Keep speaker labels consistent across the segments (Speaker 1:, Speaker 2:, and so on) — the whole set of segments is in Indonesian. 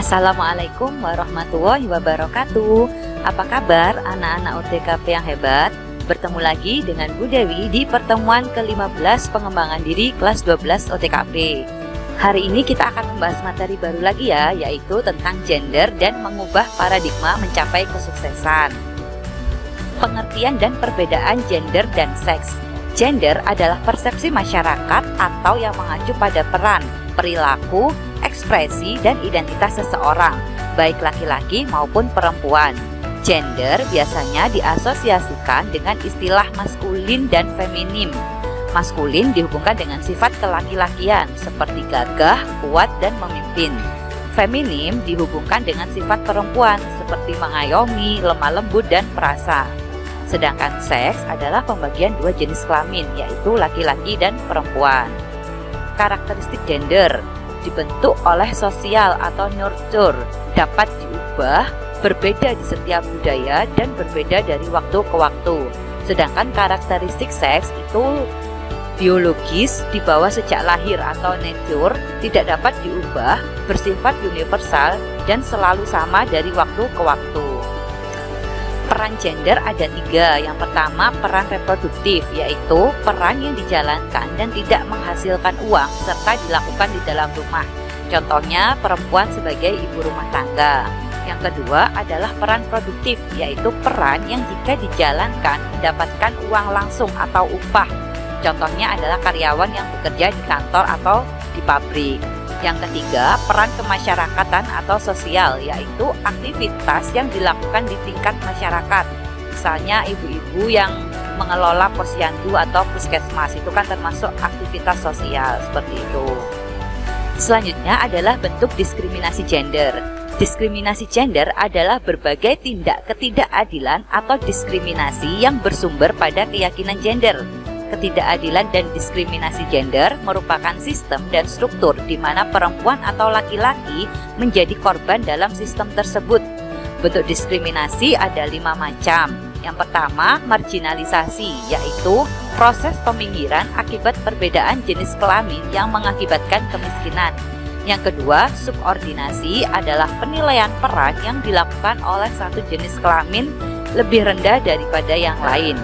Speaker 1: Assalamualaikum warahmatullahi wabarakatuh. Apa kabar anak-anak OTKP yang hebat? Bertemu lagi dengan Bu Dewi di pertemuan ke-15 pengembangan diri kelas 12 OTKP. Hari ini kita akan membahas materi baru lagi ya, yaitu tentang gender dan mengubah paradigma mencapai kesuksesan. Pengertian dan perbedaan gender dan seks. Gender adalah persepsi masyarakat atau yang mengacu pada peran, perilaku, ekspresi, dan identitas seseorang, baik laki-laki maupun perempuan. Gender biasanya diasosiasikan dengan istilah maskulin dan feminim. Maskulin dihubungkan dengan sifat kelaki-lakian seperti gagah, kuat, dan memimpin. Feminim dihubungkan dengan sifat perempuan seperti mengayomi, lemah lembut, dan perasa. Sedangkan seks adalah pembagian dua jenis kelamin, yaitu laki-laki dan perempuan. Karakteristik gender dibentuk oleh sosial atau nurture, dapat diubah, berbeda di setiap budaya, dan berbeda dari waktu ke waktu. Sedangkan karakteristik seks itu biologis, dibawa sejak lahir atau nature, tidak dapat diubah, bersifat universal, dan selalu sama dari waktu ke waktu. Peran gender ada tiga. Yang pertama, peran reproduktif, yaitu peran yang dijalankan dan tidak menghasilkan uang serta dilakukan di dalam rumah. Contohnya, perempuan sebagai ibu rumah tangga. Yang kedua adalah peran produktif, yaitu peran yang jika dijalankan mendapatkan uang langsung atau upah. Contohnya adalah karyawan yang bekerja di kantor atau di pabrik. Yang ketiga, peran kemasyarakatan atau sosial, yaitu aktivitas yang dilakukan di tingkat masyarakat. Misalnya ibu-ibu yang mengelola posyandu atau puskesmas, itu kan termasuk aktivitas sosial seperti itu. Selanjutnya adalah bentuk diskriminasi gender. Diskriminasi gender adalah berbagai tindak ketidakadilan atau diskriminasi yang bersumber pada keyakinan gender. Ketidakadilan dan diskriminasi gender merupakan sistem dan struktur di mana perempuan atau laki-laki menjadi korban dalam sistem tersebut. Bentuk diskriminasi ada 5 macam. Yang pertama, marginalisasi, yaitu proses peminggiran akibat perbedaan jenis kelamin yang mengakibatkan kemiskinan. Yang kedua, subordinasi adalah penilaian peran yang dilakukan oleh satu jenis kelamin lebih rendah daripada yang lain.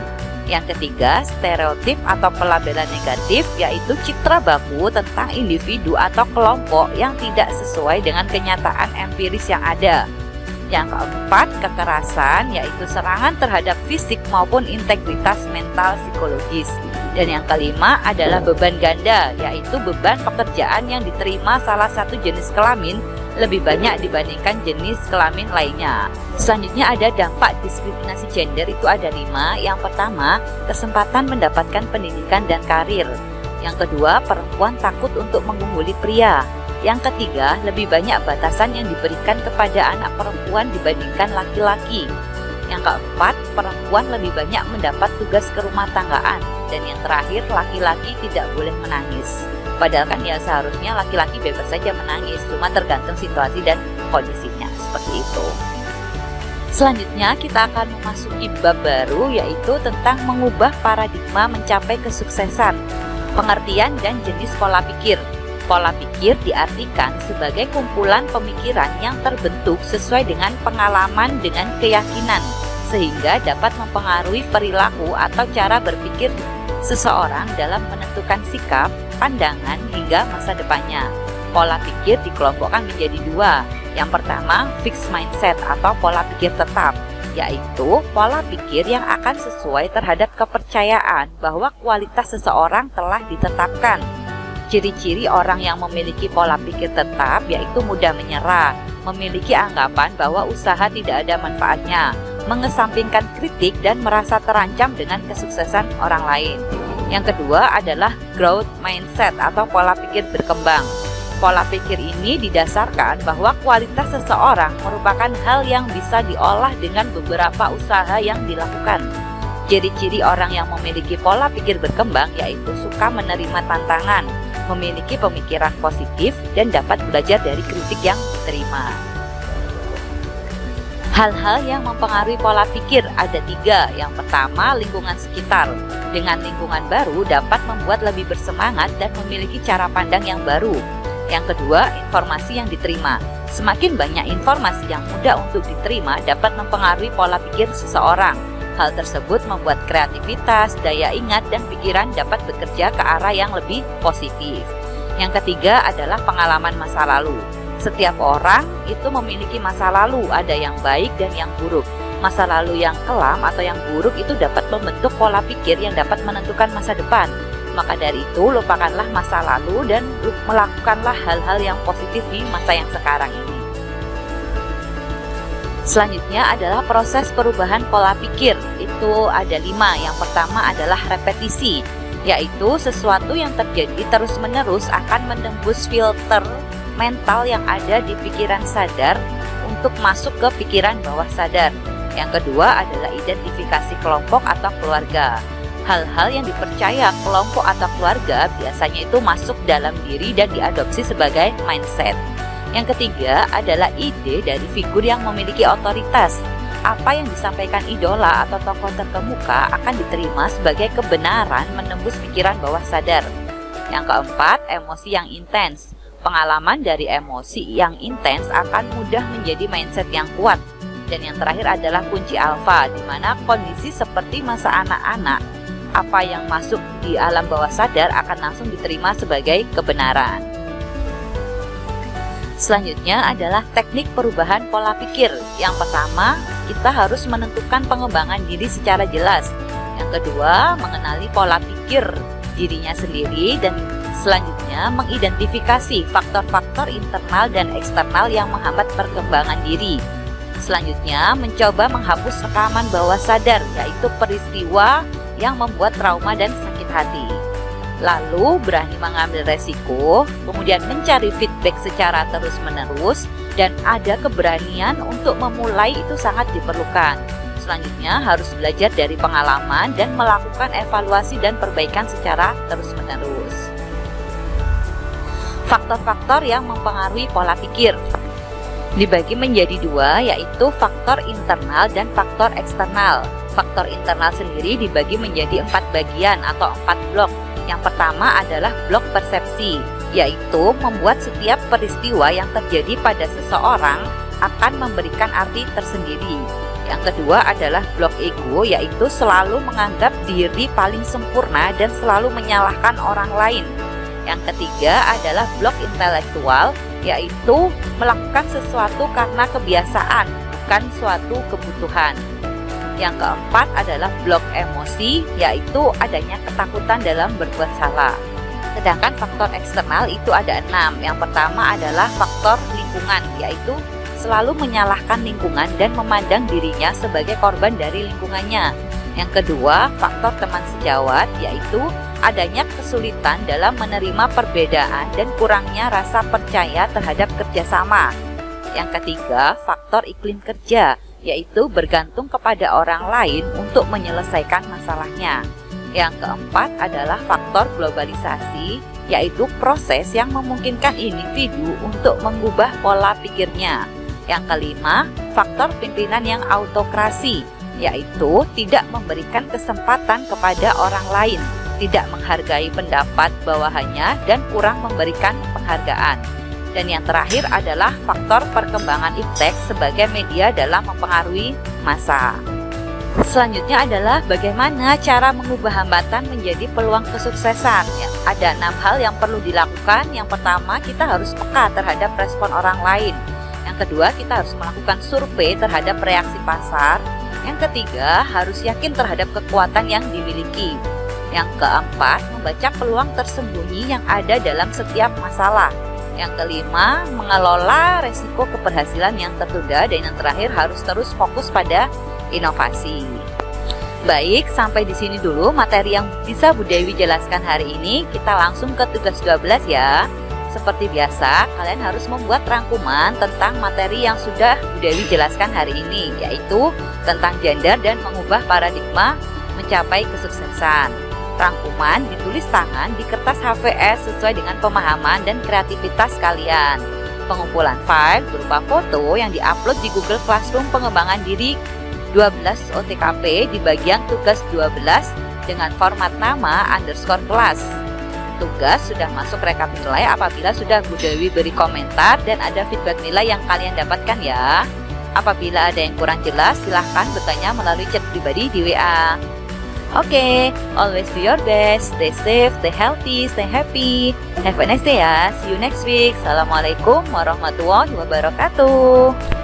Speaker 1: Yang ketiga, stereotip atau pelabelan negatif, yaitu citra baku tentang individu atau kelompok yang tidak sesuai dengan kenyataan empiris yang ada. Yang keempat, kekerasan, yaitu serangan terhadap fisik maupun integritas mental psikologis. Dan yang kelima adalah beban ganda, yaitu beban pekerjaan yang diterima salah satu jenis kelamin lebih banyak dibandingkan jenis kelamin lainnya. Selanjutnya ada dampak diskriminasi gender, itu ada 5. Yang pertama, kesempatan mendapatkan pendidikan dan karir. Yang kedua, perempuan takut untuk mengungguli pria. Yang ketiga, lebih banyak batasan yang diberikan kepada anak perempuan dibandingkan laki-laki. Yang keempat, perempuan lebih banyak mendapat tugas kerumah tanggaan. Dan yang terakhir, laki-laki tidak boleh menangis. Padahal kan ya seharusnya laki-laki bebas saja menangis, cuma tergantung situasi dan kondisinya, seperti itu. Selanjutnya kita akan memasuki bab baru, yaitu tentang mengubah paradigma mencapai kesuksesan. Pengertian dan jenis pola pikir. Pola pikir diartikan sebagai kumpulan pemikiran yang terbentuk sesuai dengan pengalaman dengan keyakinan, sehingga dapat mempengaruhi perilaku atau cara berpikir seseorang dalam menentukan sikap, pandangan, hingga masa depannya. Pola pikir dikelompokkan menjadi 2. Yang pertama, fixed mindset atau pola pikir tetap, yaitu pola pikir yang akan sesuai terhadap kepercayaan bahwa kualitas seseorang telah ditetapkan. Ciri-ciri orang yang memiliki pola pikir tetap yaitu mudah menyerah, memiliki anggapan bahwa usaha tidak ada manfaatnya, mengesampingkan kritik, dan merasa terancam dengan kesuksesan orang lain. Yang kedua adalah growth mindset atau pola pikir berkembang. Pola pikir ini didasarkan bahwa kualitas seseorang merupakan hal yang bisa diolah dengan beberapa usaha yang dilakukan. Ciri-ciri orang yang memiliki pola pikir berkembang yaitu suka menerima tantangan, memiliki pemikiran positif, dan dapat belajar dari kritik yang diterima. Hal-hal yang mempengaruhi pola pikir ada 3. Yang pertama, lingkungan sekitar. Dengan lingkungan baru dapat membuat lebih bersemangat dan memiliki cara pandang yang baru. Yang kedua, informasi yang diterima. Semakin banyak informasi yang mudah untuk diterima dapat mempengaruhi pola pikir seseorang. Hal tersebut membuat kreativitas, daya ingat, dan pikiran dapat bekerja ke arah yang lebih positif. Yang ketiga adalah pengalaman masa lalu. Setiap orang itu memiliki masa lalu, ada yang baik dan yang buruk. Masa lalu yang kelam atau yang buruk itu dapat membentuk pola pikir yang dapat menentukan masa depan. Maka dari itu, lupakanlah masa lalu dan melakukanlah hal-hal yang positif di masa yang sekarang ini. Selanjutnya adalah proses perubahan pola pikir. Itu ada 5. Yang pertama adalah repetisi, yaitu sesuatu yang terjadi terus-menerus akan menembus filter mental yang ada di pikiran sadar untuk masuk ke pikiran bawah sadar. Yang kedua adalah identifikasi kelompok atau keluarga. Hal-hal yang dipercaya kelompok atau keluarga biasanya itu masuk dalam diri dan diadopsi sebagai mindset. Yang ketiga adalah ide dari figur yang memiliki otoritas. Apa yang disampaikan idola atau tokoh terkemuka akan diterima sebagai kebenaran menembus pikiran bawah sadar. Yang keempat, emosi yang intens. Pengalaman dari emosi yang intens akan mudah menjadi mindset yang kuat. Dan yang terakhir adalah kunci alfa, di mana kondisi seperti masa anak-anak, apa yang masuk di alam bawah sadar akan langsung diterima sebagai kebenaran. Selanjutnya adalah teknik perubahan pola pikir. Yang pertama, kita harus menentukan pengembangan diri secara jelas. Yang kedua, mengenali pola pikir dirinya sendiri. Dan selanjutnya, mengidentifikasi faktor-faktor internal dan eksternal yang menghambat perkembangan diri. Selanjutnya, mencoba menghapus rekaman bawah sadar, yaitu peristiwa yang membuat trauma dan sakit hati. Lalu berani mengambil resiko, kemudian mencari feedback secara terus-menerus, dan ada keberanian untuk memulai itu sangat diperlukan. Selanjutnya harus belajar dari pengalaman dan melakukan evaluasi dan perbaikan secara terus-menerus. Faktor-faktor yang mempengaruhi pola pikir dibagi menjadi 2, yaitu faktor internal dan faktor eksternal. Faktor internal sendiri dibagi menjadi 4 bagian atau 4 blok. Yang pertama adalah blok persepsi, yaitu membuat setiap peristiwa yang terjadi pada seseorang akan memberikan arti tersendiri. Yang kedua adalah blok ego, yaitu selalu menganggap diri paling sempurna dan selalu menyalahkan orang lain. Yang ketiga adalah blok intelektual, yaitu melakukan sesuatu karena kebiasaan, bukan suatu kebutuhan. Yang keempat adalah blok emosi, yaitu adanya ketakutan dalam berbuat salah. Sedangkan faktor eksternal itu ada 6. Yang pertama adalah faktor lingkungan, yaitu selalu menyalahkan lingkungan dan memandang dirinya sebagai korban dari lingkungannya. Yang kedua, faktor teman sejawat, yaitu adanya kesulitan dalam menerima perbedaan dan kurangnya rasa percaya terhadap kerjasama. Yang ketiga, faktor iklim kerja, yaitu bergantung kepada orang lain untuk menyelesaikan masalahnya. Yang keempat adalah faktor globalisasi, yaitu proses yang memungkinkan individu untuk mengubah pola pikirnya. Yang kelima, faktor pimpinan yang autokrasi, yaitu tidak memberikan kesempatan kepada orang lain, tidak menghargai pendapat bawahannya, dan kurang memberikan penghargaan. Dan yang terakhir adalah faktor perkembangan iptek sebagai media dalam mempengaruhi massa. Selanjutnya adalah bagaimana cara mengubah hambatan menjadi peluang kesuksesan. Ada 6 hal yang perlu dilakukan. Yang pertama, kita harus peka terhadap respon orang lain. Yang kedua, kita harus melakukan survei terhadap reaksi pasar. Yang ketiga, harus yakin terhadap kekuatan yang dimiliki. Yang keempat, membaca peluang tersembunyi yang ada dalam setiap masalah. Yang kelima, mengelola resiko keberhasilan yang tertunda. Dan yang terakhir, harus terus fokus pada inovasi. Baik, sampai di sini dulu materi yang bisa Bu Dewi jelaskan hari ini. Kita langsung ke tugas 12 ya. Seperti biasa, kalian harus membuat rangkuman tentang materi yang sudah Bu Dewi jelaskan hari ini, yaitu tentang gender dan mengubah paradigma mencapai kesuksesan. Rangkuman ditulis tangan di kertas HVS sesuai dengan pemahaman dan kreativitas kalian. Pengumpulan file berupa foto yang diupload di Google Classroom pengembangan diri 12 OTKP di bagian tugas 12 dengan format nama _kelas. tugas sudah masuk rekap nilai apabila sudah Bu Dewi beri komentar dan ada feedback nilai yang kalian dapatkan ya. Apabila ada yang kurang jelas, silahkan bertanya melalui chat pribadi di WA. Oke, always do your best, stay safe, stay healthy, stay happy. Have a nice day ya, see you next week. Assalamualaikum warahmatullahi wabarakatuh.